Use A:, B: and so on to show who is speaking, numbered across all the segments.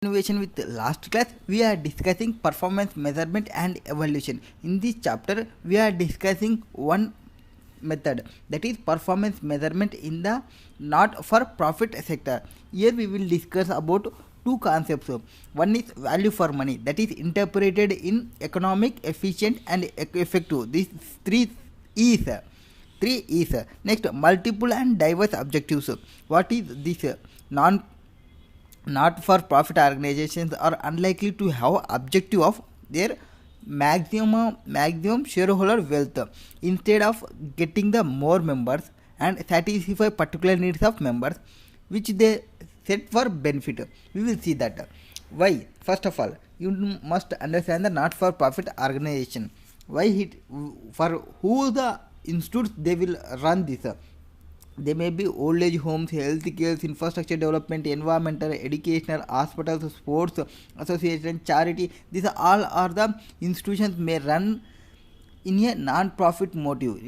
A: Innovation with last class, we are discussing performance measurement and evaluation. In this chapter, we are discussing one method, that is performance measurement in the not for profit sector. Here we will discuss about two concepts. One is value for money, that is interpreted in economic, efficient and effective. These E's. Three is next multiple and diverse objectives. What is this? Not for profit organizations are unlikely to have objective of their maximum shareholder wealth. Instead of getting the more members and satisfy particular needs of members which they set for benefit. We will see that. Why? First of all, you must understand the not for profit organization. Why it, for who the institutes they will run this. They may be old age homes, health care, infrastructure development, environmental, educational, hospitals, sports, association, charity. These all are the institutions may run in a non-profit motive.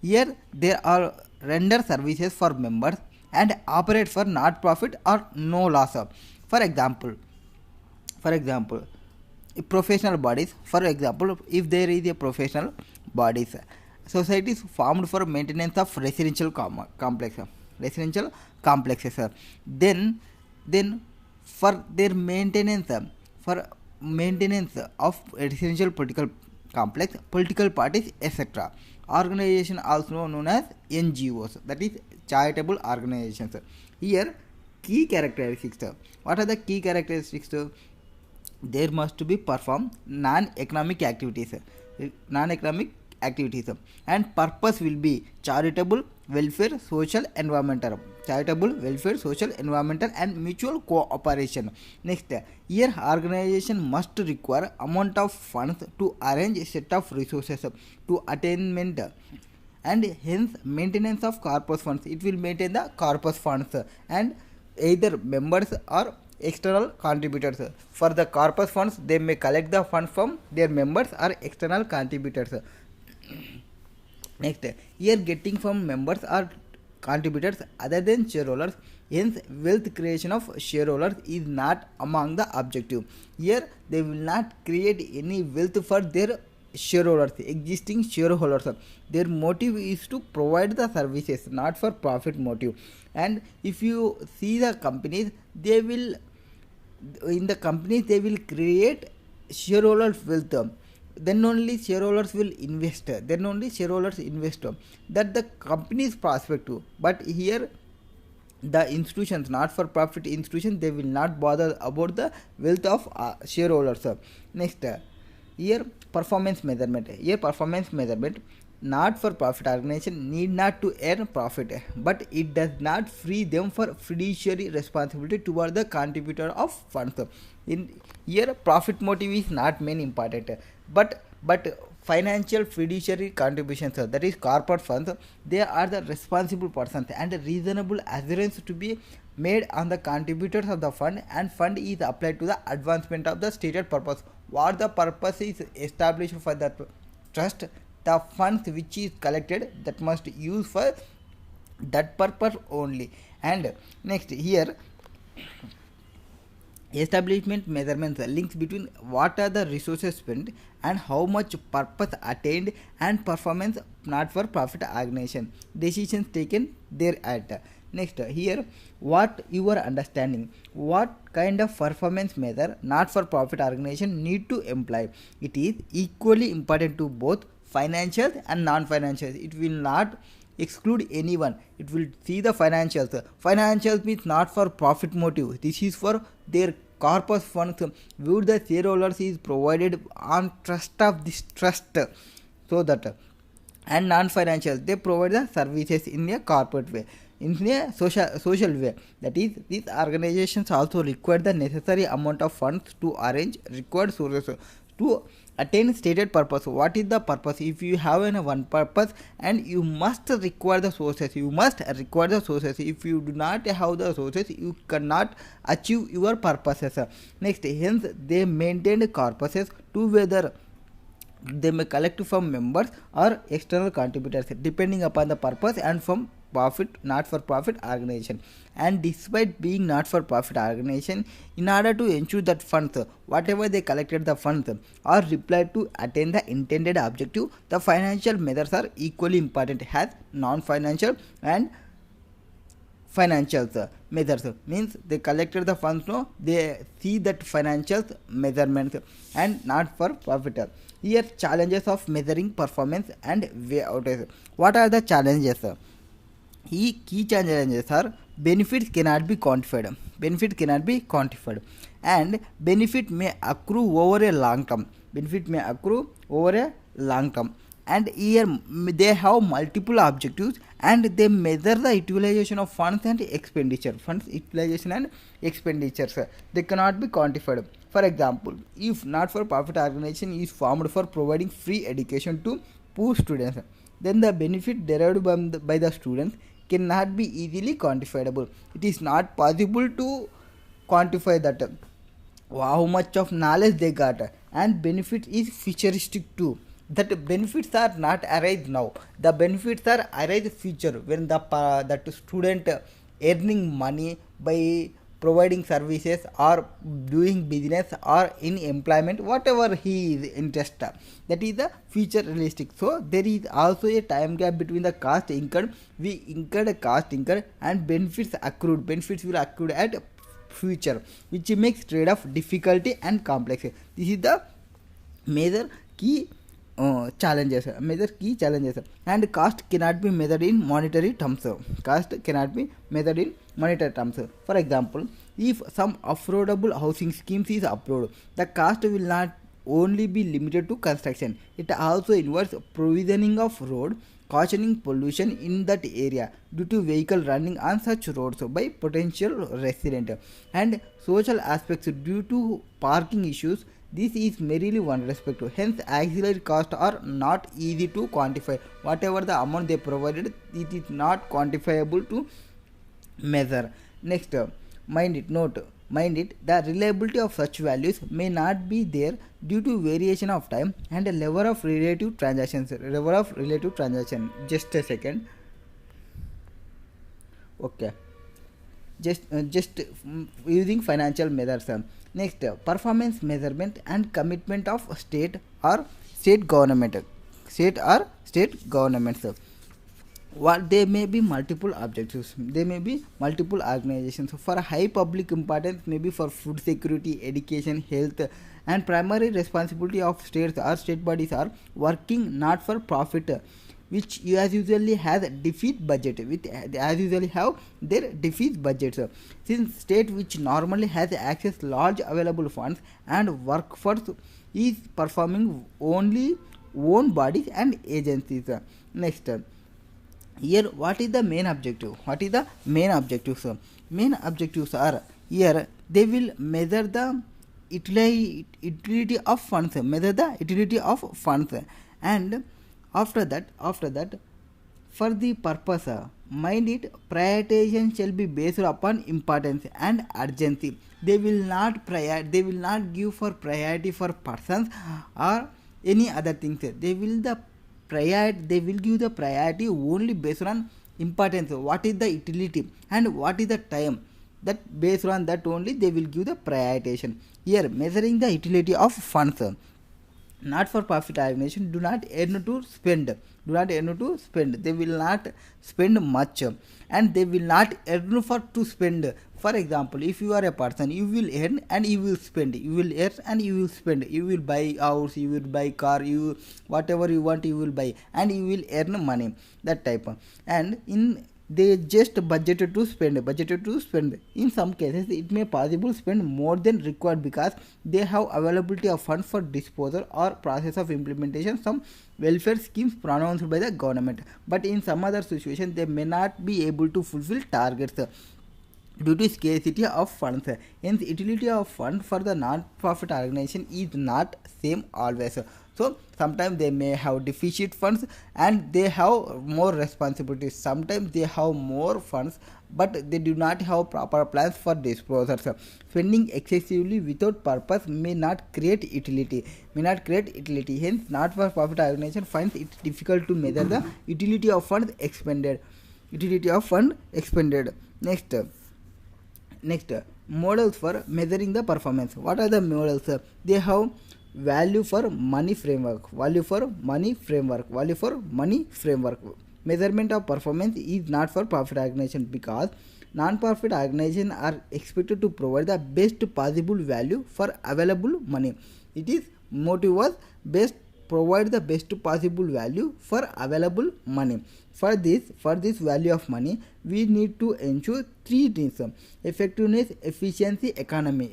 A: Here there are render services for members and operate for not-profit or no loss. For example, professional bodies. For example, if there is a professional bodies. Societies formed for maintenance of residential complexes. Then for their maintenance of residential political complex, political parties, etc. Organization also known as NGOs, that is charitable organizations. Here key characteristics. What are the key characteristics? There must be perform non-economic activities and purpose will be charitable, welfare, social, environmental and mutual cooperation. Next, here organization must require amount of funds to arrange a set of resources to attainment and hence maintenance of corpus funds. It will maintain the corpus funds and either members or external contributors. For the corpus funds, they may collect the funds from their members or external contributors. Next, here getting from members or contributors other than shareholders, hence wealth creation of shareholders is not among the objective. Here they will not create any wealth for their shareholders, existing shareholders. Their motive is to provide the services, not for profit motive. And if you see the companies, they will create shareholders wealth. Then only shareholders will invest. That the company is prospective. But here the institutions, not for profit institutions, they will not bother about the wealth of shareholders. Next, here performance measurement. Not for profit organization need not to earn profit, but it does not free them for fiduciary responsibility toward the contributor of funds. In here profit motive is not main important, but financial fiduciary contributions, that is corporate funds, they are the responsible persons and reasonable assurance to be made on the contributors of the fund, and fund is applied to the advancement of the stated purpose. What the purpose is established for the trust, the funds which is collected that must use for that purpose only. And next, here establishment measurements, links between what are the resources spent and how much purpose attained and performance not for profit organization, decisions taken thereat. Next, here what you are understanding, what kind of performance measure not for profit organization need to employ. It is equally important to both financials and non-financials. It will not exclude anyone. It will see the financials. Financials means not for profit motive. This is for their corpus funds which the shareholders is provided on trust of this trust. So that, and non-financial, they provide the services in a corporate way, in a social way. That is, these organizations also require the necessary amount of funds to arrange required sources to attain stated purpose. What is the purpose? If you have one purpose and you must require the sources, if you do not have the sources, you cannot achieve your purposes. Next, hence they maintain corpuses to whether they may collect from members or external contributors depending upon the purpose and from not-for-profit organization. And despite being not-for-profit organization, in order to ensure that funds, whatever they collected the funds, are replied to attain the intended objective, the financial measures are equally important as non-financial and financials measures. Means they collected the funds, no, they see that financials measurements and not for profit. Here challenges of measuring performance and way out. What are the challenges? Key challenges are benefits cannot be quantified. Benefit cannot be quantified, and benefit may accrue over a long term. Benefit may accrue over a long term. And here they have multiple objectives, and they measure the utilization of funds and expenditure. Funds utilization and expenditures, they cannot be quantified. For example, if not-for-profit organization is formed for providing free education to poor students, then the benefit derived by the students cannot be easily quantifiable. It is not possible to quantify that how much of knowledge they got. And benefit is futuristic too. That benefits are not arise now. The benefits are arise future, when that student earning money by providing services or doing business or in employment, whatever he is interested. That is the future realistic. So there is also a time gap between the cost incurred. We incurred a cost incurred and benefits accrued. Benefits will accrue at future, which makes trade-off difficulty and complex. This is the major key challenges. And cost cannot be measured in monetary terms. For example, if some affordable housing schemes is approved, the cost will not only be limited to construction. It also involves provisioning of road, cautioning pollution in that area due to vehicle running on such roads by potential resident, and social aspects due to parking issues. This is merely one respect. Hence, auxiliary costs are not easy to quantify. Whatever the amount they provided, it is not quantifiable to measure. Next, mind it, the reliability of such values may not be there due to variation of time and a level of relative transactions. Just a second. Okay. Just using financial measures. Next, performance measurement and commitment of state governments. What there may be multiple objectives. There may be multiple organizations. For high public importance, maybe for food security, education, health, and primary responsibility of states or state bodies are working not for profit, which as usually has deficit budget, their deficit budgets. Since state which normally has access large available funds and workforce is performing only own bodies and agencies. Next, here what is the main objective? Main objectives are, here they will measure the utility of funds, and after that, for the purpose, mind it, prioritization shall be based upon importance and urgency. They will not give for priority for persons or any other things. They will give the priority only based on importance. What is the utility and what is the time? That based on that only they will give the prioritization. Here, measuring the utility of funds. Not-for-profit organization do not earn to spend. They will not spend much, and they will not earn to spend. For example, if you are a person, you will earn and you will spend. You will buy house, you will buy car, whatever you want you will buy, and you will earn money. That type. And they just budgeted to spend. In some cases, it may possible spend more than required because they have availability of funds for disposal or process of implementation some welfare schemes pronounced by the government. But in some other situations, they may not be able to fulfill targets due to scarcity of funds. Hence, utility of funds for the non-profit organization is not same always. So sometimes they may have deficit funds and they have more responsibilities. Sometimes they have more funds but they do not have proper plans for disposals. Spending excessively without purpose may not create utility. Hence, not-for-profit organization finds it difficult to measure the utility of funds expended. utility of fund expended. Next, models for measuring the performance. What are the models? They have value for money framework. Measurement of performance is not for profit organization, because non-profit organizations are expected to provide the best possible value for available money. It is motive was best provide the best possible value for available money. For this value of money, we need to ensure three things: effectiveness, efficiency, economy.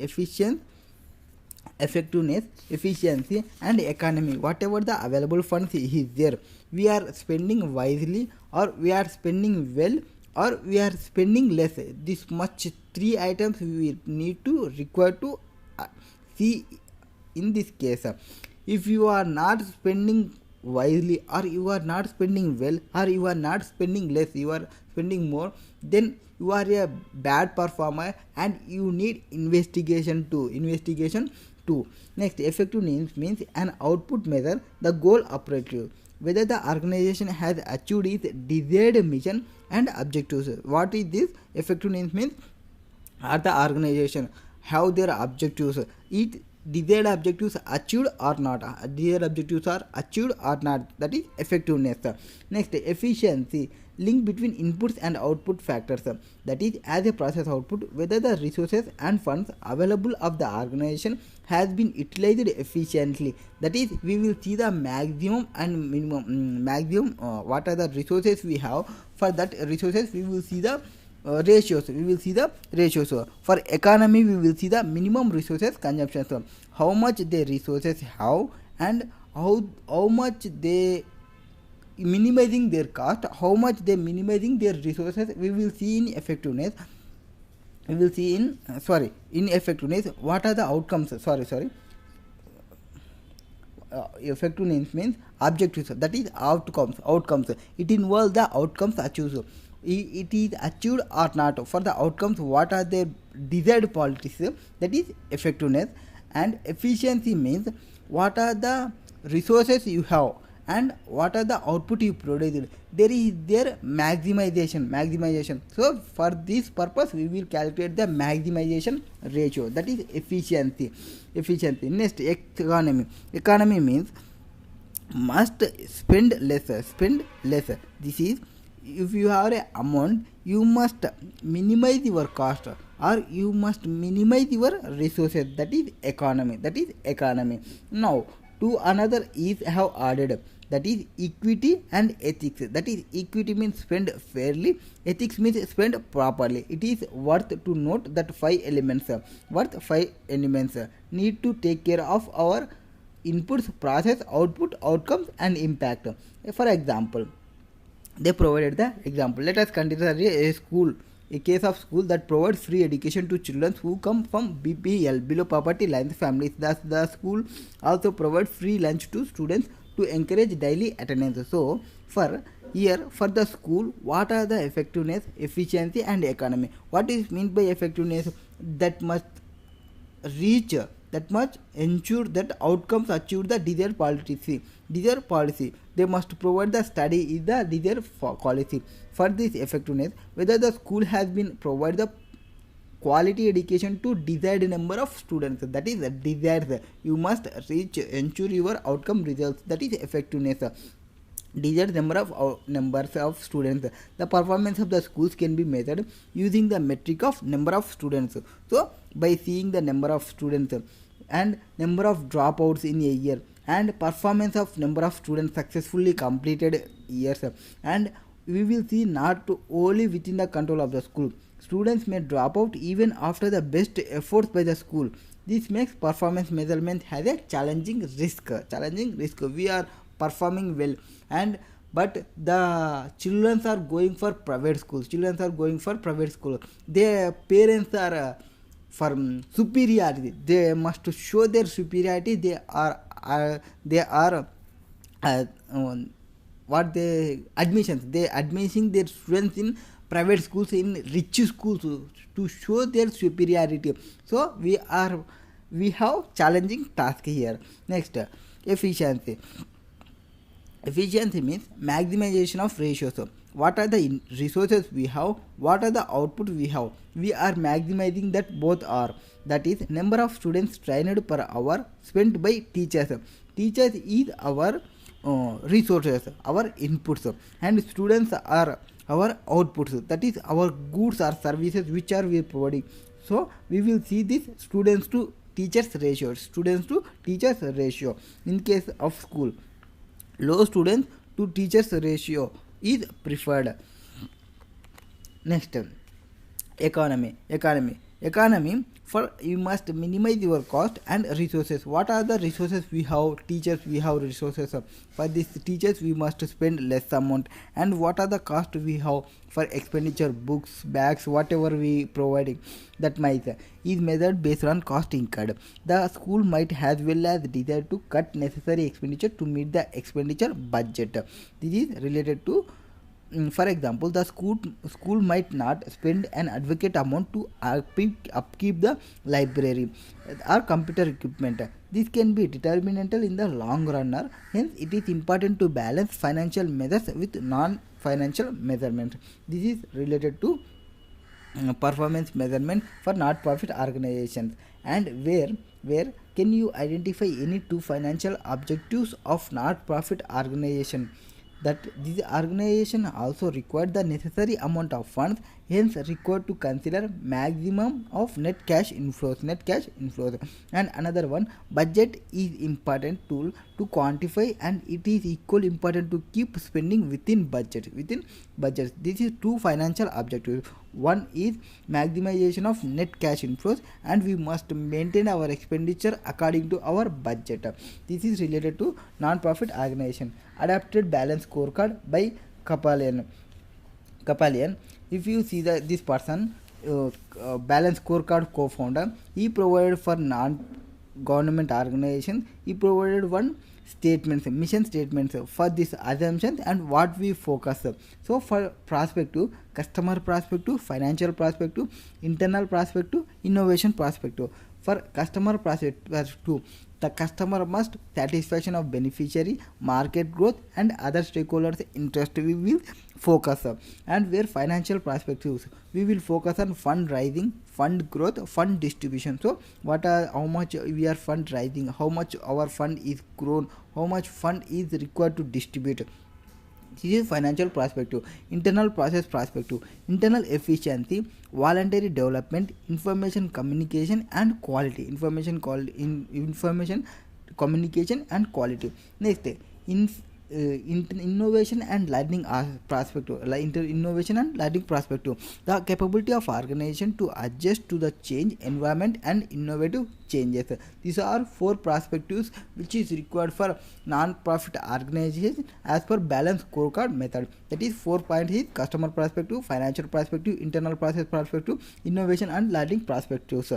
A: Effectiveness, efficiency, and economy. Whatever the available funds is there, we are spending wisely, or we are spending well, or we are spending less. This much three items we need to require to see in this case. If you are not spending wisely, or you are not spending well, or you are not spending less, you are spending more, then you are a bad performer and you need investigation too. Next, effectiveness means an output measure the goal operative, whether the organization has achieved its desired mission and objectives. What is this? Effectiveness means are the organization have their objectives, it desired objectives achieved or not, that is effectiveness. Next, efficiency, link between inputs and output factors, that is as a process output, whether the resources and funds available of the organization has been utilized efficiently. That is, we will see the maximum and minimum, what are the resources we have. For that resources we will see the ratios. For economy, we will see the minimum resources consumption, so how much the resources have and how much they minimizing their cost, how much they minimizing their resources. We will see in effectiveness. In effectiveness, what are the outcomes? Effectiveness means objectives, that is outcomes. It involves the outcomes achieved. It is achieved or not. For the outcomes, what are the desired policies, that is effectiveness. And efficiency means what are the resources you have and what are the output you produced. There is their maximization. So for this purpose, we will calculate the maximization ratio, that is efficiency. Next, economy means must spend less. This is, if you have a amount, you must minimize your cost, or you must minimize your resources, that is economy. Now, to another is have added, that is equity and ethics. That is, equity means spend fairly, ethics means spend properly. It is worth to note that five elements need to take care of our inputs, process, output, outcomes, and impact. For example, they provided the example. Let us consider a case of school that provides free education to children who come from BPL, below poverty lines families. Thus, the school also provides free lunch to students to encourage daily attendance. So, for the school, what are the effectiveness, efficiency, and economy? What is meant by effectiveness? That must ensure that outcomes achieve the desired policy. They must provide the study is the desired policy. For this effectiveness, whether the school has been provided the quality education to desired number of students, that is desired. You must ensure your outcome results, that is effectiveness. Desired numbers of students. The performance of the schools can be measured using the metric of number of students. So, by seeing the number of students and number of dropouts in a year, and performance of number of students successfully completed years, and we will see not only within the control of the school. Students may drop out even after the best efforts by the school. This makes performance measurement has a challenging risk. We are performing well, but the children are going for private schools. Their parents are for superiority. They must show their superiority. They are admissions. They admitting their students in private schools, in rich schools, to show their superiority. So we have challenging task here. Next, efficiency means maximization of ratios. what are the resources we have, what are the output we have. We are maximizing that both are, that is number of students trained per hour spent by teachers. Teachers is our resources, our inputs, and students are our outputs, that is our goods or services which are we providing. So we will see this students to teachers ratio, students to teachers ratio. In case of school, low students to teachers ratio is preferred. Next, economy. For you must minimize your cost and resources. What are the resources we have? Teachers, we have resources. For these teachers we must spend less amount. And what are the cost we have? For expenditure, books, bags, whatever we providing, that might is measured based on cost incurred. The school might as well as desire to cut necessary expenditure to meet the expenditure budget. This is related to, for example, the school might not spend an advocate amount to upkeep the library or computer equipment. This can be detrimental in the long run. Hence it is important to balance financial measures with non-financial measurements. This is related to performance measurement for not-profit organizations. And where can you identify any two financial objectives of not-profit organization? That this organization also required the necessary amount of funds, hence required to consider maximum of net cash inflows. And another one, budget is important tool to quantify, and it is equally important to keep spending within budget. This is two financial objectives. One is maximization of net cash inflows, and we must maintain our expenditure according to our budget. This is related to non-profit organization. Adapted balance scorecard by Kapalian. If you see this person, balance scorecard co-founder, he provided for non-government organization, he provided one mission statements for this assumptions and what we focus. So for perspective, customer perspective, financial perspective, internal perspective, innovation perspective. For customer perspective, the customer must satisfaction of beneficiary, market growth, and other stakeholders interest we will focus. And where financial perspectives, we will focus on fund raising, fund growth, fund distribution. So how much we are fund raising, how much our fund is grown, how much fund is required to distribute. This is financial perspective. Internal process perspective, internal efficiency, voluntary development, information communication and quality. Information communication and quality. Next, innovation and learning perspective, innovation and learning perspective, the capability of organization to adjust to the change environment and innovative changes. These are four perspectives which is required for non-profit organization as per balance scorecard method. That is 4 points is customer perspective, financial perspective, internal process perspective, innovation and learning perspectives.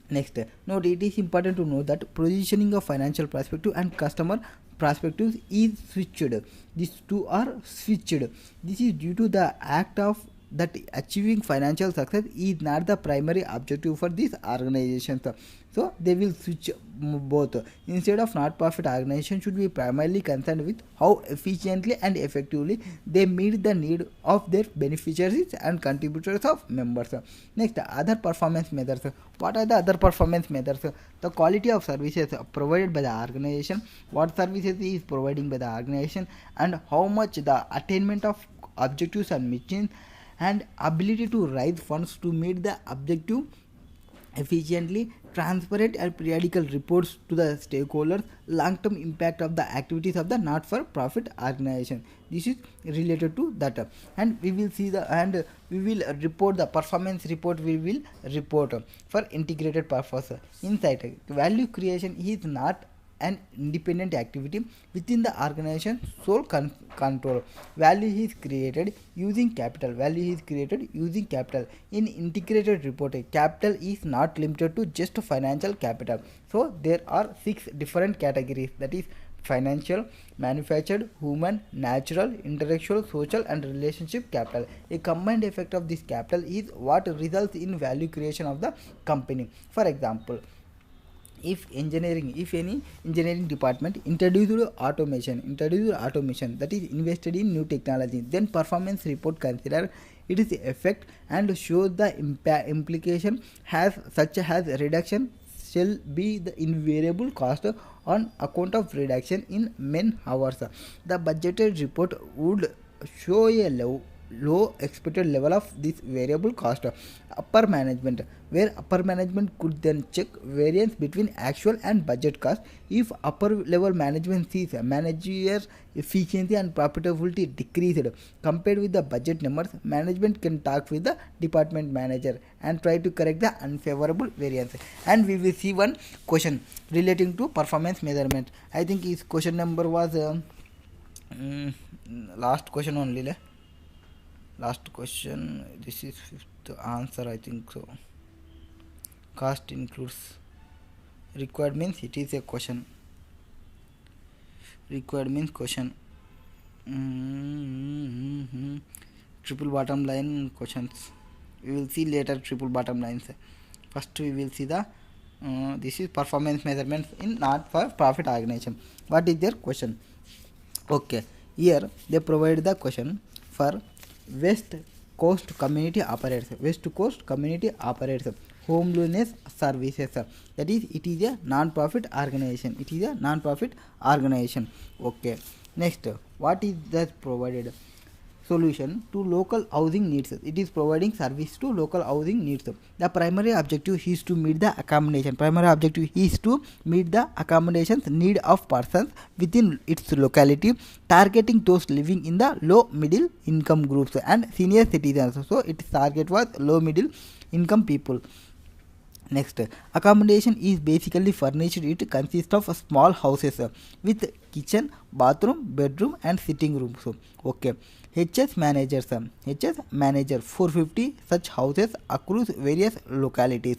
A: Next, note, it is important to know that positioning of financial perspective and customer perspectives is switched. These two are switched. This is due to the act of that achieving financial success is not the primary objective for these organizations. So they will switch both. Instead of not-profit organization should be primarily concerned with how efficiently and effectively they meet the need of their beneficiaries and contributors of members. Next, other performance measures. What are the other performance measures? The quality of services provided by the organization, what services is providing by the organization, and how much the attainment of objectives and missions, and ability to raise funds to meet the objective efficiently, transparent and periodical reports to the stakeholders, long-term impact of the activities of the not-for-profit organization. This is related to that, and we will see we will report the performance report. We will report for integrated purpose. Insight: value creation is not an independent activity within the organization sole control. Value is created using capital. In integrated reporting, capital is not limited to just financial capital. So there are 6 different categories, that is financial, manufactured, human, natural, intellectual, social and relationship capital. A combined effect of this capital is what results in value creation of the company. For example, if any engineering department introduced automation, that is invested in new technology, then performance report consider its effect and shows the implication has such as reduction shall be the invariable cost on account of reduction in man hours. The budgeted report would show a low expected level of this variable cost. Upper management, where upper management could then check variance between actual and budget cost. If upper level management sees managerial efficiency and profitability decreased compared with the budget numbers, management can talk with the department manager and try to correct the unfavorable variance. And we will see one question relating to performance measurement. I think his question number was last question only. Last question, this is fifth answer, I think so. Cost includes required means it is a question. Required means question. Triple bottom line questions. We will see later triple bottom lines. First we will see the this is performance measurements in not for profit organization. What is their question? Okay, here they provide the question for West Coast Community Operates. West Coast Community Operates Homelessness Services. That is, it is a non-profit organization. It is a non-profit organization. Okay. Next, what is that provided? Solution to local housing needs. It is providing service to local housing needs. The primary objective is to meet the accommodation. Primary objective is to meet the accommodations need of persons within its locality, targeting those living in the low middle income groups and senior citizens. So its target was low middle income people. Next, accommodation is basically furnished. It consists of small houses with kitchen, bathroom, bedroom and sitting rooms. Okay. HS manager 450 such houses across various localities.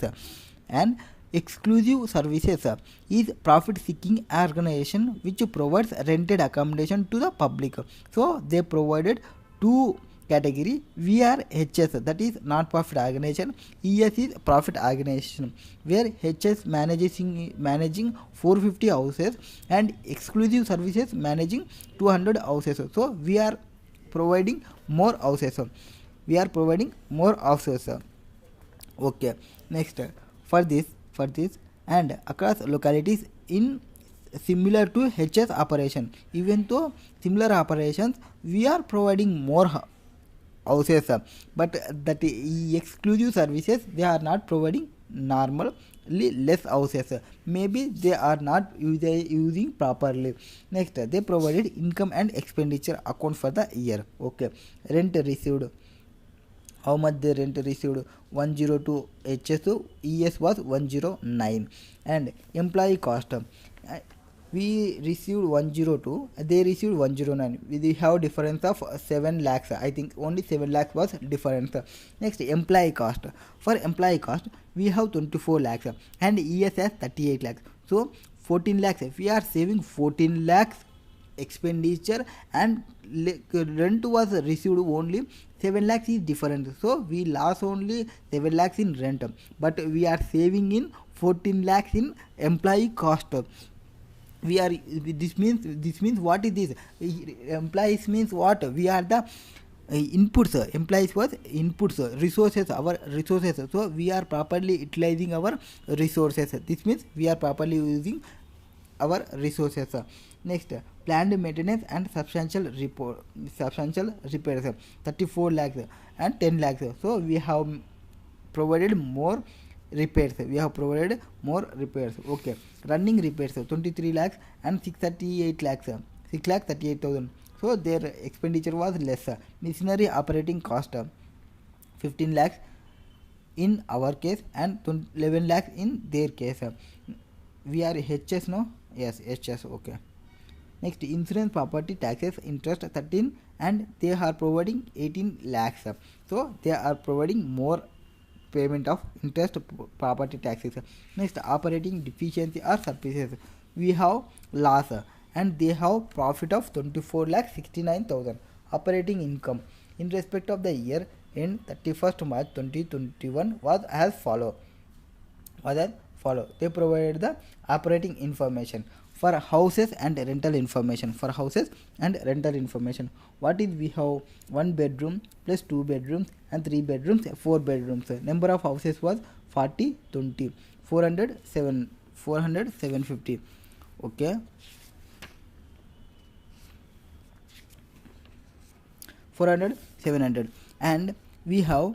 A: And exclusive services is profit seeking organization which provides rented accommodation to the public. So they provided two category. VRHS, that is not profit organization. ES is profit organization, where HS managing 450 houses and exclusive services managing 200 houses. So we are providing more houses. Okay. Next, for this and across localities in similar to HS operation, even though similar operations, we are providing more houses, but that exclusive services they are not providing normally less houses. Maybe they are not using properly. Next, they provided income and expenditure account for the year. Okay. Rent received, how much the rent received? 102 HS, ES was 109. And employee cost, we received 102, they received 109. We have difference of 7 lakhs. I think only 7 lakhs was difference. Next, employee cost. For employee cost, we have 24 lakhs and ES has 38 lakhs. So 14 lakhs. If we are saving 14 lakhs expenditure and rent was received only 7 lakhs is different. So we lost only 7 lakhs in rent, but we are saving in 14 lakhs in employee cost. We are this means what is this? Employees means what? We are the inputs. Employees was inputs, resources, our resources. So we are properly utilizing our resources. This means we are properly using our resources. Next, planned maintenance and substantial repairs, 34 lakhs and 10 lakhs. So we have provided more repairs. Okay. Running repairs, 23 lakhs and 638 lakhs, 6,38,000. So their expenditure was less. Machinery operating cost, 15 lakhs in our case and 11 lakhs in their case. We are HS, no? Yes, HS. Okay. Next, insurance, property taxes, interest 13 and they are providing 18 lakhs. So they are providing more payment of interest, property taxes. Next, operating deficiency or services, we have loss and they have profit of 24 lakh 69,000. Operating income in respect of the year in 31st March 2021 was as follow. follow. They provided the operating information for houses and rental information. For houses and rental information, what is we have 1 bedroom plus 2 bedrooms and 3 bedrooms, 4 bedrooms. Number of houses was 40, 20, 400, 750. Okay, 400, 700, and we have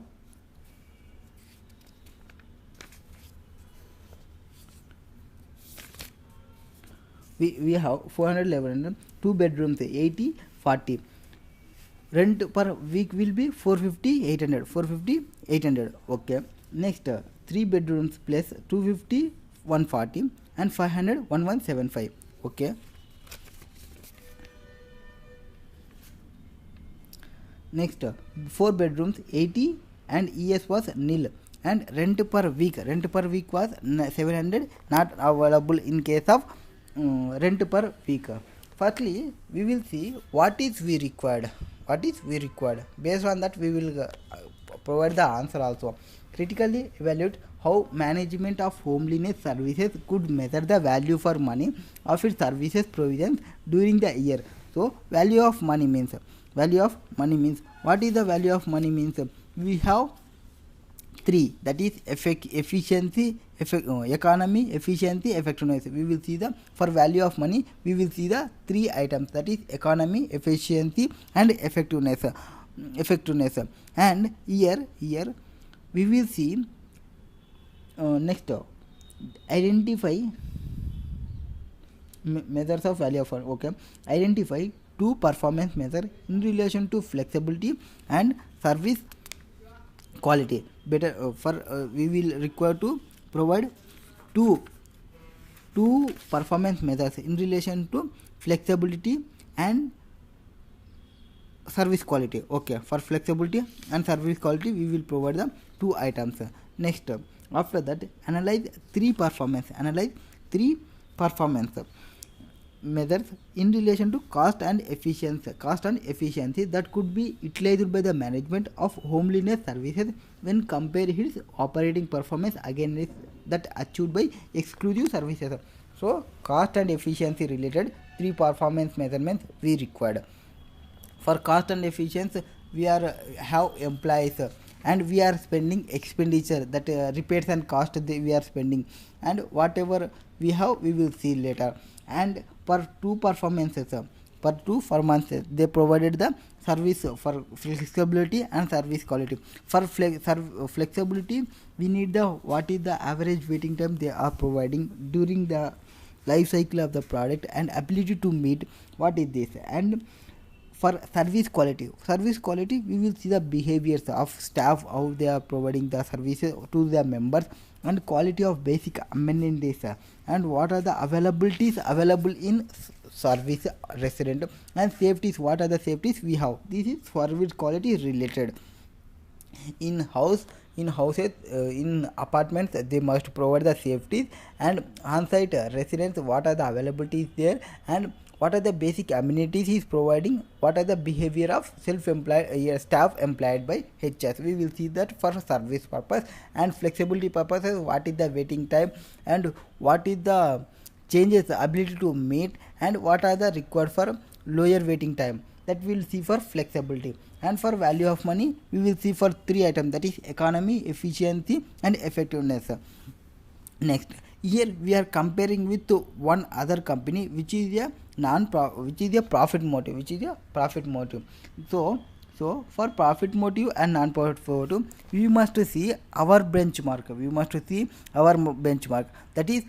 A: we have 400, 1100, 2 bedrooms 80, 40. Rent per week will be 450, 800, 450, 800. Okay, next 3 bedrooms plus 250, 140, and 500, 1175. Okay, next 4 bedrooms 80 and ES was nil, and rent per week was 700, not available in case of rent per week. Firstly, we will see what is we required. Based on that, we will provide the answer also. Critically evaluate how management of homeliness services could measure the value for money of its services provisions during the year. So, value of money means what is the value of money means? We have 3, that is efficiency, economy, efficiency, effectiveness. We will see the, for value of money, we will see the 3 items, that is economy, efficiency, and effectiveness. And here we will see next identify measures of value of money. Okay, identify 2 performance measure in relation to flexibility and service quality. Better we will require to provide two performance measures in relation to flexibility and service quality. Okay, for flexibility and service quality we will provide the 2 items. Next, after that, analyze 3 performance measures in relation to cost and efficiency that could be utilized by the management of homeliness services when compare its operating performance against that achieved by exclusive services. So cost and efficiency related 3 performance measurements we required. For cost and efficiency, we have employees and we are spending expenditure, that repairs and cost we are spending, and whatever we have we will see later. And per 2 performances, they provided the service for flexibility and service quality. For flexibility, we need the what is the average waiting time they are providing during the life cycle of the product and ability to meet what is this. And for service quality we will see the behaviors of staff, how they are providing the services to their members, and quality of basic amenities, and what are the availabilities available in service resident, and safeties, what are the safeties we have. This is service quality related. In houses, in apartments, they must provide the safeties, and on-site residents, what are the availabilities there, and what are the basic amenities he is providing, what are the behavior of self-employed staff employed by HS. We will see that for service purpose. And flexibility purposes, what is the waiting time and what is the changes ability to meet, and what are the required for lower waiting time, that we will see for flexibility. And for value of money, we will see for 3 items, that is economy, efficiency, and effectiveness. Next, here we are comparing with one other company which is a profit motive. So for profit motive and non-profit motive, we must see our benchmark. That is,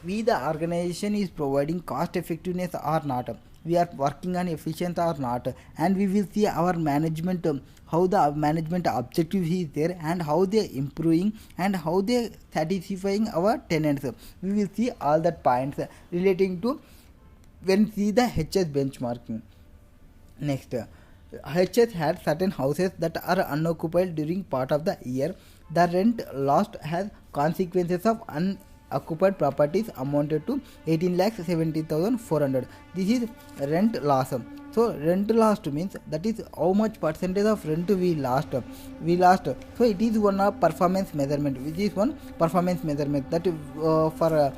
A: we the organization is providing cost effectiveness or not, we are working on efficient or not, and we will see our management, how the management objective is there, and how they improving, and how they satisfying our tenants. We will see all that points relating to when see the HS benchmarking. Next, HS had certain houses that are unoccupied during part of the year. The rent lost has consequences of occupied properties amounted to 18,70,400. This is rent loss. So rent lost means that is how much percentage of rent we lost. So it is one of performance measurement, which is one performance measurement that for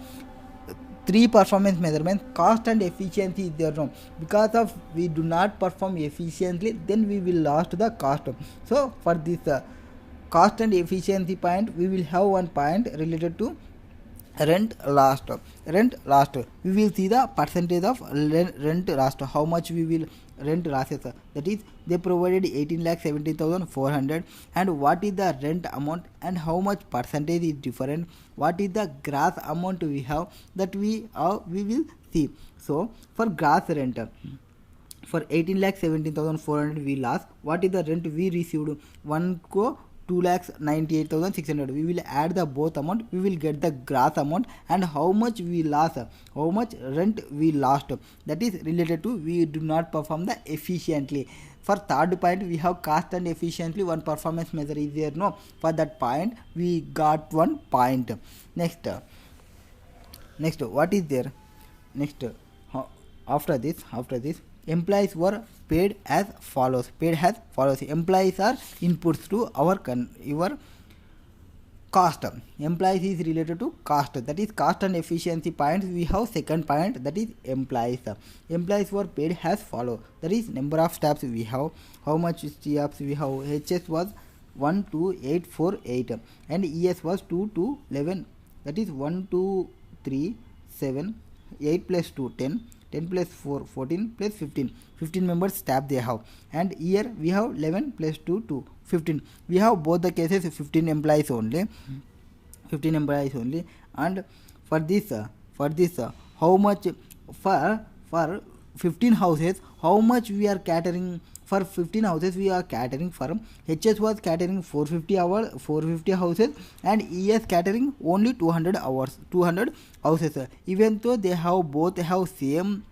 A: three performance measurements, cost and efficiency is there. No, because of we do not perform efficiently, then we will lost the cost. So for this cost and efficiency point, we will have one point related to rent lost. We will see the percentage of rent lost, how much we will rent losses. That is, they provided 18,70,400, and what is the rent amount and how much percentage is different, what is the gross amount we have, that we will see. So for gross rent, for 18,17,400 we lost. What is the rent we received? 2,98,600. We will add the both amount, we will get the gross amount, and how much we lost, how much rent we lost, that is related to we do not perform the efficiently. For third point, we have cost and efficiently, one performance measure is there. No, for that point we got one point. Next what is there? Next, after this employees were paid as follows. Employees are inputs to your cost. Employees is related to cost, that is cost and efficiency points. We have second point, that is employees. Employees were paid as follow, that is number of steps we have, how much steps we have. HS was 12848 and ES was 2211, that is 1 2 3 7 8 plus 2 10 10 plus 4 14 plus 15 members staff they have, and here we have 11 plus 2 2 15. We have both the cases 15 employees only. And for this how much for 15 houses, how much we are catering? For 15 houses we are catering for, HS was catering 450 houses, and ES catering only 200 houses. Even though they have both have same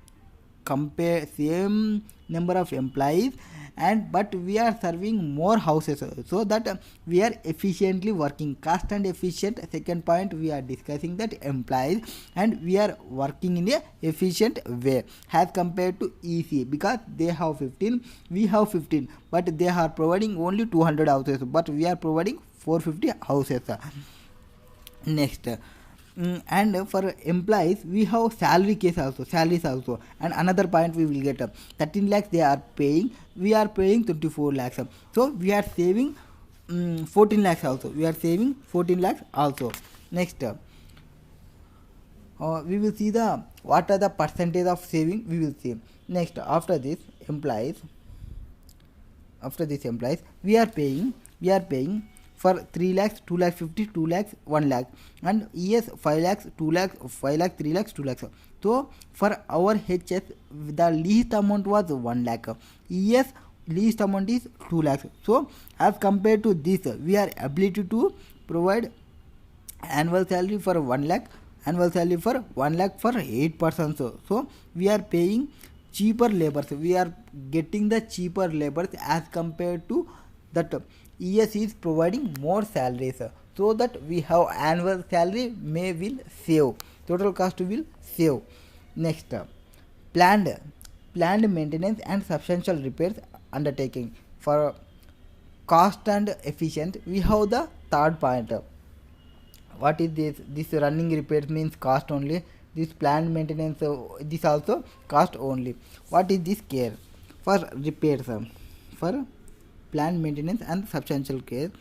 A: number of employees, but we are serving more houses, so that we are efficiently working. Cost and efficient, second point we are discussing that employees, and we are working in a efficient way as compared to EC, because they have 15, we have 15, but they are providing only 200 houses, but we are providing 450 houses. Next, and for employees we have salaries also, and another point we will get 13 lakhs they are paying, we are paying 24 lakhs, so we are saving 14 lakhs also. Next, we will see the what are the percentage of saving, we will see. Next, after this employees we are paying for 3 lakhs, 2 lakhs 50, 2 lakhs, 1 lakh, and ES 5 lakhs, 2 lakhs, 5 lakhs, 3 lakhs, 2 lakhs. So for our HS the least amount was 1 lakh, ES least amount is 2 lakhs. So as compared to this, we are ability to provide annual salary for 1 lakh, for 8 persons. So we are paying cheaper labors, we are getting the cheaper labors as compared to that ES is providing more salaries, so that we have annual salary will save, total cost will save. Next, planned maintenance and substantial repairs undertaking. For cost and efficient, we have the third point. What is this running repairs means cost only, this planned maintenance this also cost only. What is this care? For repairs, for planned maintenance and substantial care,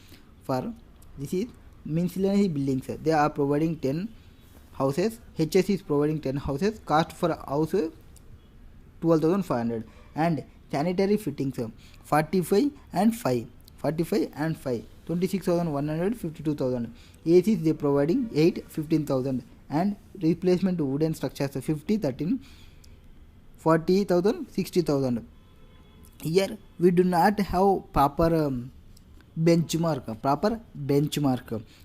A: for this is miscellaneous buildings, they are providing 10 houses, HS is providing 10 houses, cost for house 12,500, and sanitary fittings 45 and 5 26,100, 52,000. ACs they providing 8 15,000, and replacement wooden structures 50 13 40,000 60,000. Here we do not have proper benchmark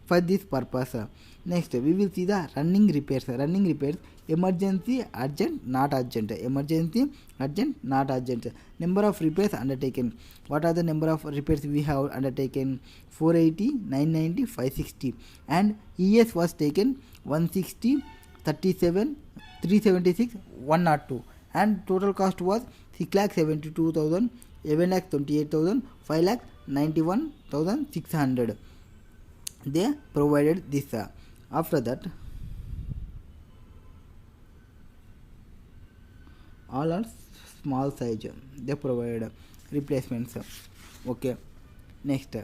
A: for this purpose. Next, we will see the running repairs, emergency, urgent, not urgent, number of repairs undertaken. What are the number of repairs we have undertaken? 480, 990, 560, and ES was taken 160, 37, 376, 102, and total cost was 6,72,000, 11,28,000, 5,91,600. They provided this. After that, all are small size. They provide replacements. Okay. Next,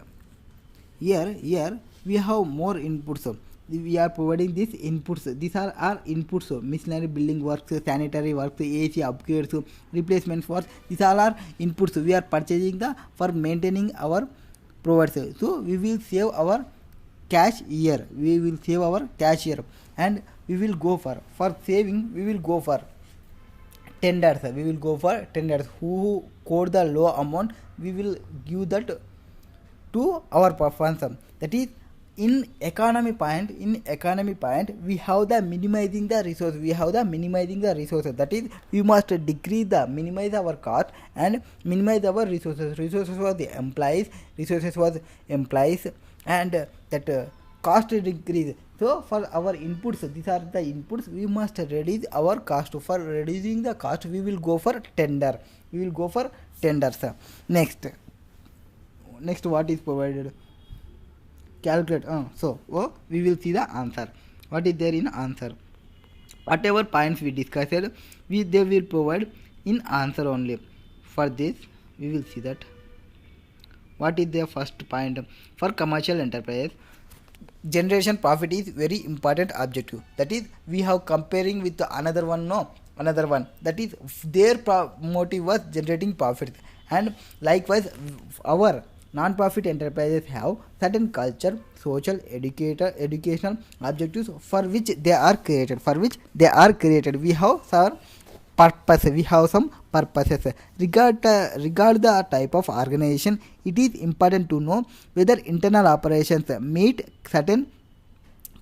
A: here we have more inputs. We are providing these inputs. These are our inputs: miscellaneous building works, sanitary works, AC upgrades, replacements works. These all are inputs. We are purchasing for maintaining our providers. So we will save our cash here. We will save our cash here, and we will go for saving. We will go for tenders. We will go for tenders. Who quote the low amount, we will give that to our performance. That is, in economy point, we have the minimizing the resource. That is, we must minimize our cost and minimize our resources. Resources was the employees, and that cost decrease. So for our inputs, these are the inputs. We must reduce our cost. For reducing the cost, we will go for tender. Tenders. Next, what is provided? Calculate. We will see the answer. What is there in answer? Whatever points we discussed, they will provide in answer only. For this, we will see that. What is the first point? For commercial enterprise, generation profit is very important objective. That is, we have comparing with another one. That is, their motive was generating profit, and likewise our non-profit enterprises have certain culture, social, educational objectives for which they are created. We have some purposes. Regard the type of organization, it is important to know whether internal operations meet certain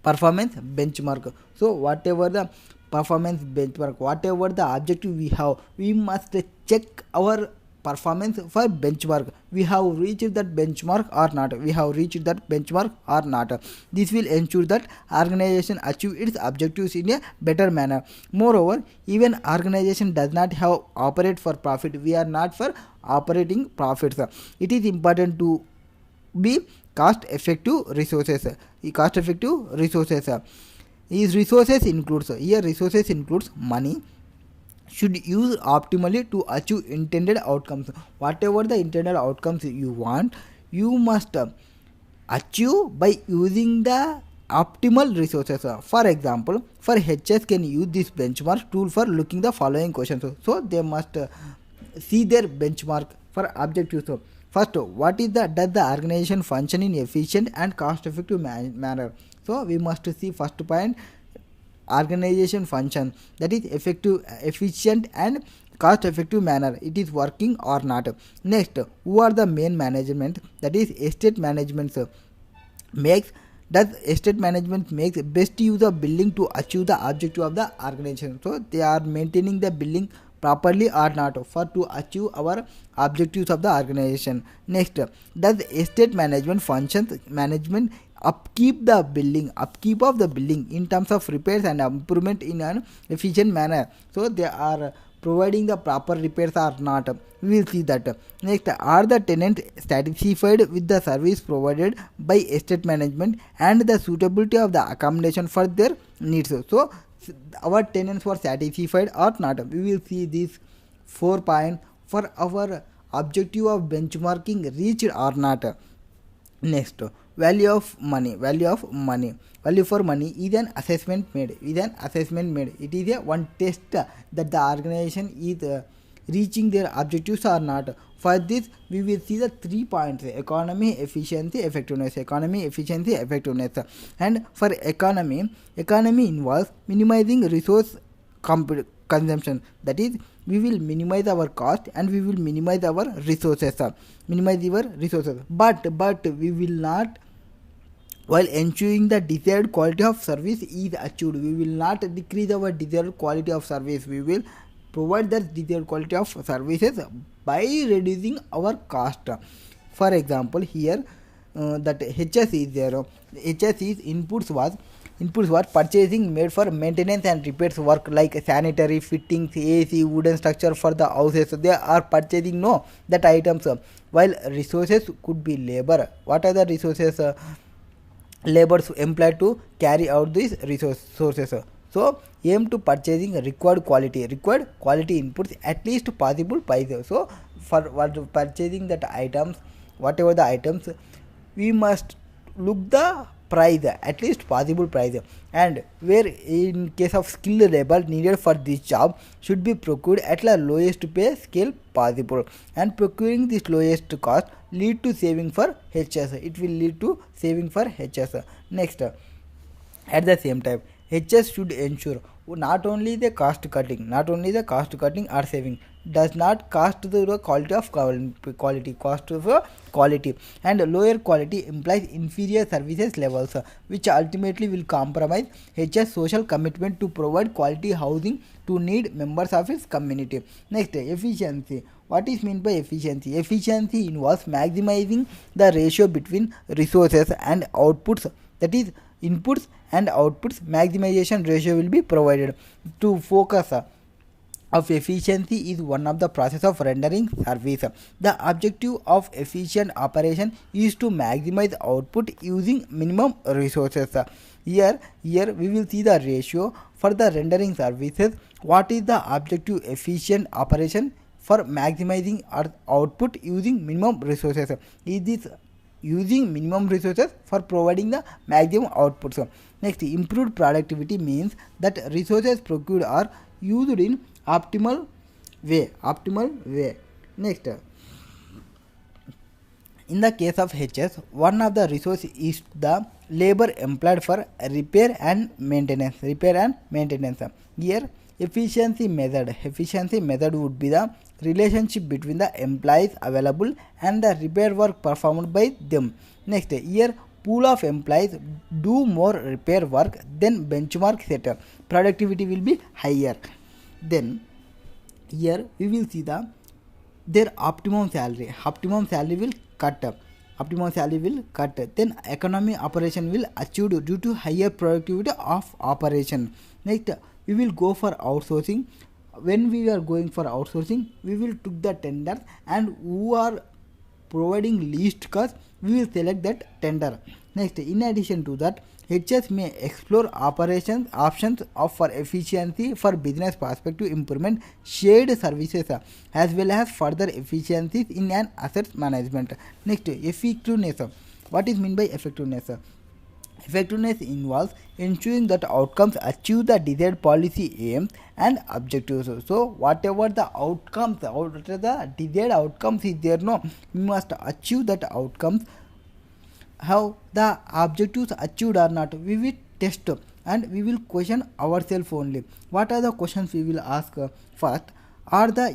A: performance benchmark. So whatever the performance benchmark, whatever the objective we have, we must check our performance for benchmark. We have reached that benchmark or not. This will ensure that organization achieve its objectives in a better manner. Moreover, even organization does not have operate for profit. We are not for operating profits. It is important to be cost effective resources. These resources includes money, should use optimally to achieve intended outcomes. Whatever the intended outcomes you want, you must achieve by using the optimal resources. For example, for HS can use this benchmark tool for looking the following questions. So they must see their benchmark for objectives. So first, does the organization function in efficient and cost effective manner? So we must see first point, organization function, that is effective, efficient and cost effective manner. It is working or not. Next, who are the main management? That is estate management. Does estate management makes best use of building to achieve the objective of the organization? So they are maintaining the building properly or not for to achieve our objectives of the organization. Next, does estate management functions upkeep of the building in terms of repairs and improvement in an efficient manner? So they are providing the proper repairs or not. We will see that. Next, are the tenants satisfied with the service provided by estate management and the suitability of the accommodation for their needs? So our tenants were satisfied or not. We will see these 4 points for our objective of benchmarking reached or not. Next, value for money is an assessment made. It is a one test that the organization is reaching their objectives or not. For this, we will see the 3 points: economy, efficiency, effectiveness. And for economy involves minimizing resource consumption. That is, we will minimize our cost and we will minimize our resources. But we will not, while ensuring the desired quality of service is achieved, we will not decrease our desired quality of service. We will provide that desired quality of services by reducing our cost. For example, here that HS is there. HS is inputs inputs were purchasing made for maintenance and repairs work like sanitary fittings, AC, wooden structure for the houses. So they are purchasing that items, while resources could be labor. What are the resources? Labors employed to carry out these sources. So aim to purchasing required quality inputs at least possible price. So for purchasing that items, whatever the items, we must look the price, at least possible price, and where in case of skilled labor needed for this job should be procured at the lowest pay scale possible, and procuring this lowest cost lead to saving for HS. It will lead to saving for HS. Next, at the same time, HS should ensure not only the cost cutting or saving, does not cost the quality of quality, and lower quality implies inferior services levels, which ultimately will compromise HS social commitment to provide quality housing to need members of its community. Next, efficiency. What is meant by efficiency? Efficiency involves maximizing the ratio between resources and outputs, that is inputs and outputs. Maximization ratio will be provided. To focus of efficiency is one of the process of rendering service. The objective of efficient operation is to maximize output using minimum resources. Here we will see the ratio for the rendering services. What is the objective efficient operation for maximizing our output using minimum resources? Is this using minimum resources for providing the maximum outputs? Next, improved productivity means that resources procured are used in optimal way. Next, in the case of HS, one of the resource is the labor employed for repair and maintenance. Here efficiency method would be the relationship between the employees available and the repair work performed by them. Next, here pool of employees do more repair work than benchmark set, productivity will be higher. Then here we will see their optimum salary will cut. Then economy operation will achieved due to higher productivity of operation. Next, we will go for outsourcing. When we are going for outsourcing, we will took the tenders, and who are providing least cost, we will select that tender. Next, in addition to that, HS may explore options for efficiency for business perspective improvement, shared services, as well as further efficiencies in an asset management. Next, effectiveness. What is meant by effectiveness? Effectiveness involves ensuring that outcomes achieve the desired policy aims and objectives. So whatever the outcomes, the desired outcomes is there, we must achieve that outcomes. How the objectives achieved or not, we will test, and we will question ourselves only. What are the questions we will ask? First, are the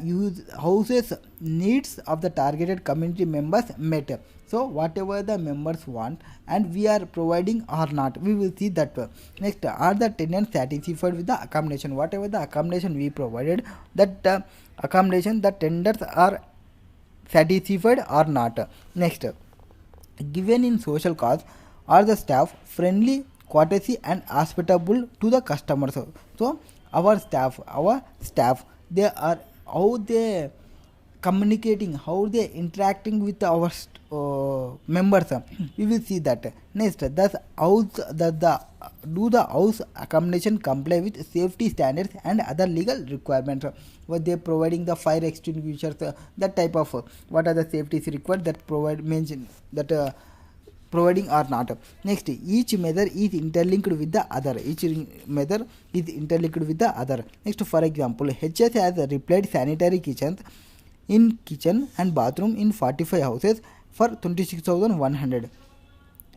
A: houses needs of the targeted community members met? So whatever the members want and we are providing or not, we will see that. Next, are the tenants satisfied with the accommodation? Whatever the accommodation we provided, that accommodation, the tenants are satisfied or not. Next, given in social cause, are the staff friendly, courtesy and hospitable to the customers? So our staff, they are, how they communicating, how they interacting with our members, we will see that. Next, thus do the house accommodation comply with safety standards and other legal requirements? What they providing the fire extinguishers, that type of what are the safeties required, that providing or not. Next, each measure is interlinked with the other. Next, for example, HS has replied sanitary kitchen and bathroom in 45 houses for 26,100.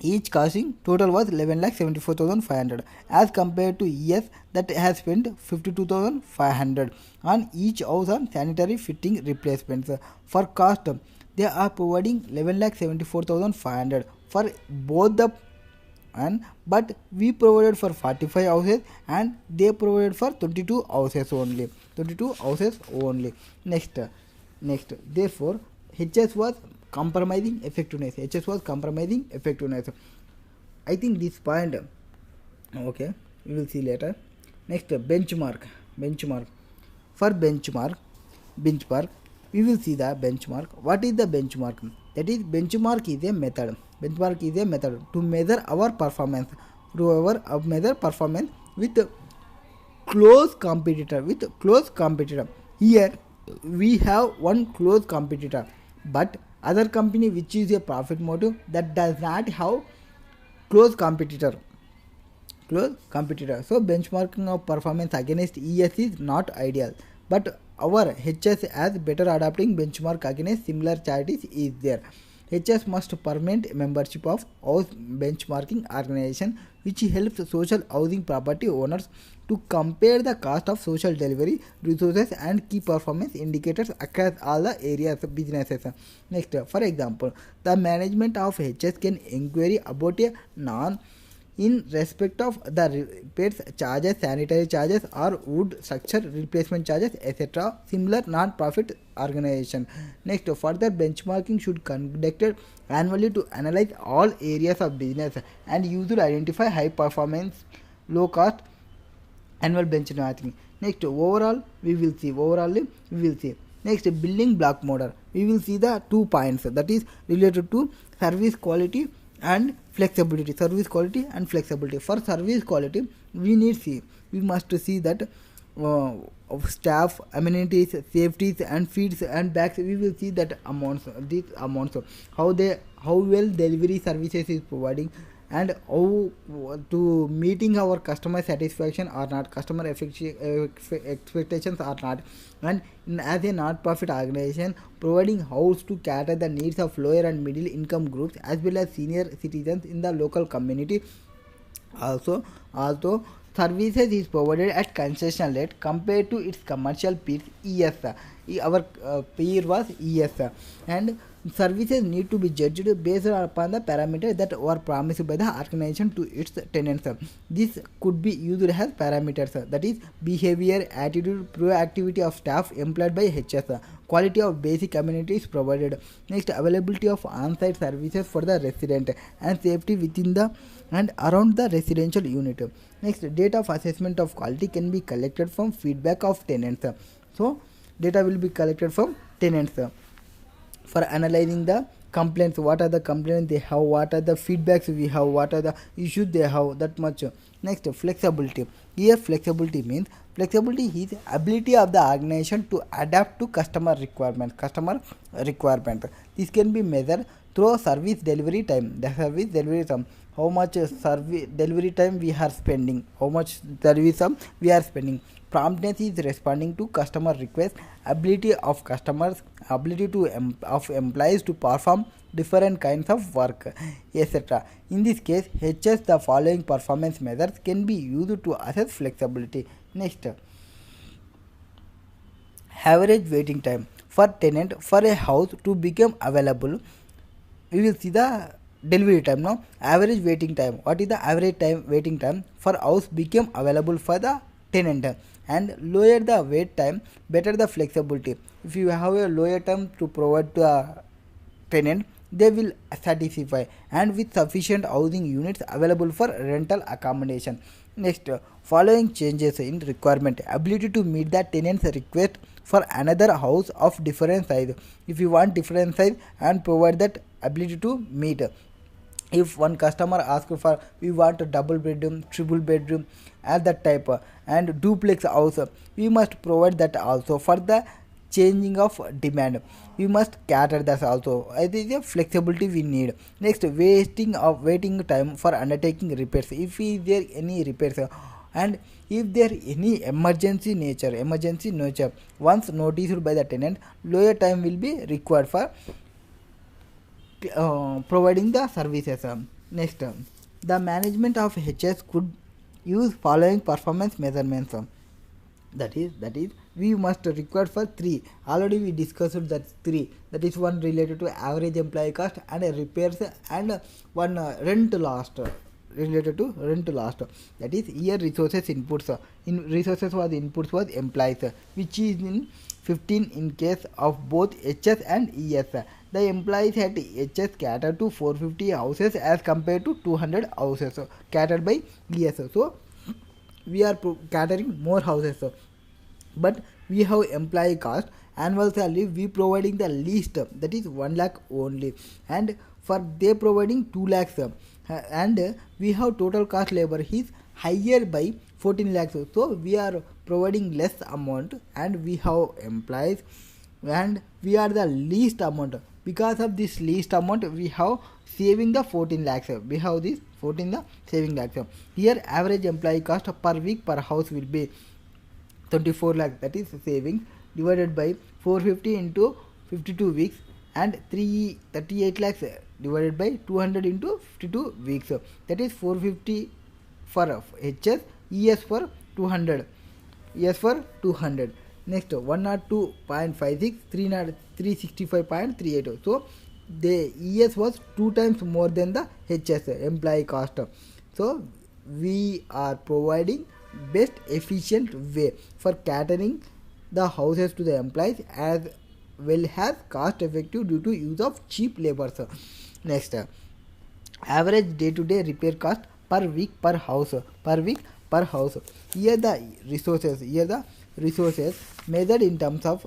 A: Each costing total was 11,74,500, as compared to ES that has spent 52,500 on each house on sanitary fitting replacements. For cost, they are providing 11,74,500 for both the, but we provided for 45 houses and they provided for 22 houses only. Next, therefore HS was compromising effectiveness. I think this point Okay, we will see later. Next, benchmark. For benchmark, we will see the benchmark. What is the benchmark? That is, benchmark is a method. Benchmark is a method to measure our performance, measure performance with close competitor. Here we have one close competitor, but other company which is a profit motive, that does not have close competitor. So benchmarking of performance against ES is not ideal, but our HS as better adapting benchmark against similar charities is there. HS must permanent membership of house benchmarking organization, which helps social housing property owners to compare the cost of social delivery resources and key performance indicators across all the areas of businesses. Next, for example, the management of HS can inquiry about a non in respect of the repairs charges, sanitary charges, or wood structure replacement charges, etc. Similar non-profit organization. Next, further benchmarking should conducted annually to analyze all areas of business and use to identify high performance, low cost annual benchmarking. Next, overall we will see. Next, building block model. We will see the 2 points, that is related to service quality and flexibility. For service quality, we must see that of staff, amenities, safeties, and feeds and bags. We will see that these amounts, how well delivery services is providing, and how to meeting our customer satisfaction or not, customer expectations or not. And as a not-profit organization, providing house to cater the needs of lower and middle income groups as well as senior citizens in the local community. Also services is provided at concession rate compared to its commercial peers. ES, our peer was ES, and services need to be judged based upon the parameters that were promised by the organization to its tenants. This could be used as parameters, that is behavior, attitude, proactivity of staff employed by HS, quality of basic amenities provided. Next, availability of on-site services for the resident and safety within the and around the residential unit. Next, data of assessment of quality can be collected from feedback of tenants. So data will be collected from tenants for analyzing the complaints. What are the complaints they have, what are the feedbacks we have, what are the issues they have, that much. Next, flexibility. Here flexibility means is ability of the organization to adapt to customer requirement. This can be measured through service delivery time. How much service delivery time we are spending, how much service we are spending. Promptness is responding to customer requests, ability of employees to perform different kinds of work, etc. In this case, HS, the following performance measures can be used to assess flexibility. Next, average waiting time for tenant for a house to become available. We will see the delivery time now. Average waiting time. What is the average waiting time for house become available for the tenant? And lower the wait time, better the flexibility. If you have a lower time to provide to a tenant, they will satisfy, and with sufficient housing units available for rental accommodation. Next, following changes in requirement. Ability to meet the tenant's request for another house of different size. If you want different size, and provide that ability to meet. If one customer asks for, we want a double bedroom, triple bedroom, as that type, and duplex house, we must provide that also. For the changing of demand, we must cater that also. It is a flexibility we need. Next, waiting time for undertaking repairs. If there any repairs, and if there any emergency nature, once noticed by the tenant, lower time will be required for providing the services. Next, the management of HS could use following performance measurements. That is we must require for 3. Already we discussed that 3. That is one related to average employee cost and repairs, and one rent lost, related to rent lost. That is here resources inputs. In resources was inputs was employees, which is in 15 in case of both HS and ES. The employees at HS cater to 450 houses as compared to 200 houses catered by ES. So we are catering more houses, but we have employee cost. Annual salary we providing the least, that is 1 lakh only, and for they providing 2 lakhs, and we have total cost labor is higher by 14 lakhs. So we are providing less amount and we have employees, and we are the least amount. Because of this least amount we have saving the 14 lakhs. We have this 14 the saving lakhs. Here average employee cost per week per house will be 24 lakhs, that is savings, divided by 450 into 52 weeks, and 338 lakhs divided by 200 into 52 weeks, that is 450 for HS, ES for 200, ES for 200. Next 102.56, 365.38. So the ES was 2 times more than the HS employee cost. So we are providing best efficient way for catering the houses to the employees as well as cost effective due to use of cheap labor. Next, average day to day repair cost per week per house, Here the resources measured in terms of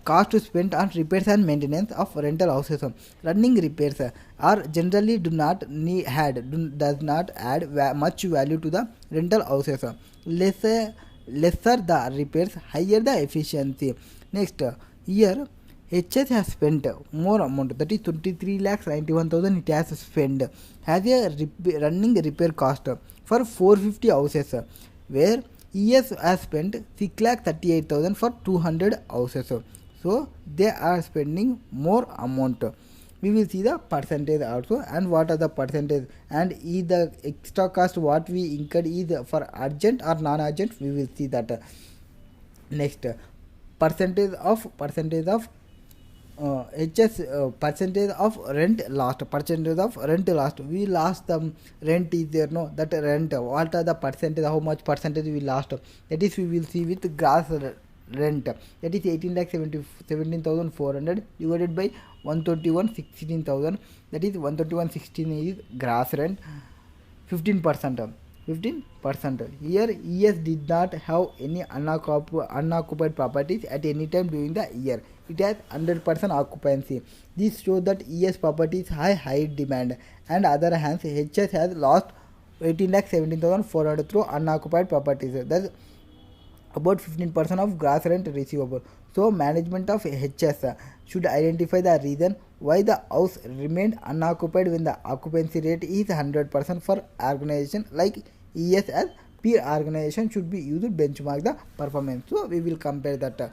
A: cost spent on repairs and maintenance of rental houses. Running repairs are generally does not add much value to the rental houses. Lesser the repairs, higher the efficiency. Next, here HS has spent more amount, that is 23 lakhs 91,000 it has spent as a running repair cost for 450 houses, where ES has spent 6 lakh 38,000 for 200 houses. So they are spending more amount. We will see the percentage also, and what are the percentage, and is the extra cost what we incurred is for urgent or non-urgent, we will see that. Next, percentage of HS, percentage of rent lost, we lost the rent is there, no, that rent, what are the percentage, how much percentage we lost, that is we will see with gross rent, that is 18 lakh 17,400 divided by 131,16,000, that is 131,16 is gross rent, 15%. Here ES did not have any unoccupied properties at any time during the year. It has 100% occupancy. This shows that ES properties have high demand, and other hand HS has lost 18 lakh 17,400 through unoccupied properties. That's about 15% of gross rent receivable. So management of HS should identify the reason why the house remained unoccupied when the occupancy rate is 100% for organization like ES, as peer organization should be used to benchmark the performance. So we will compare that.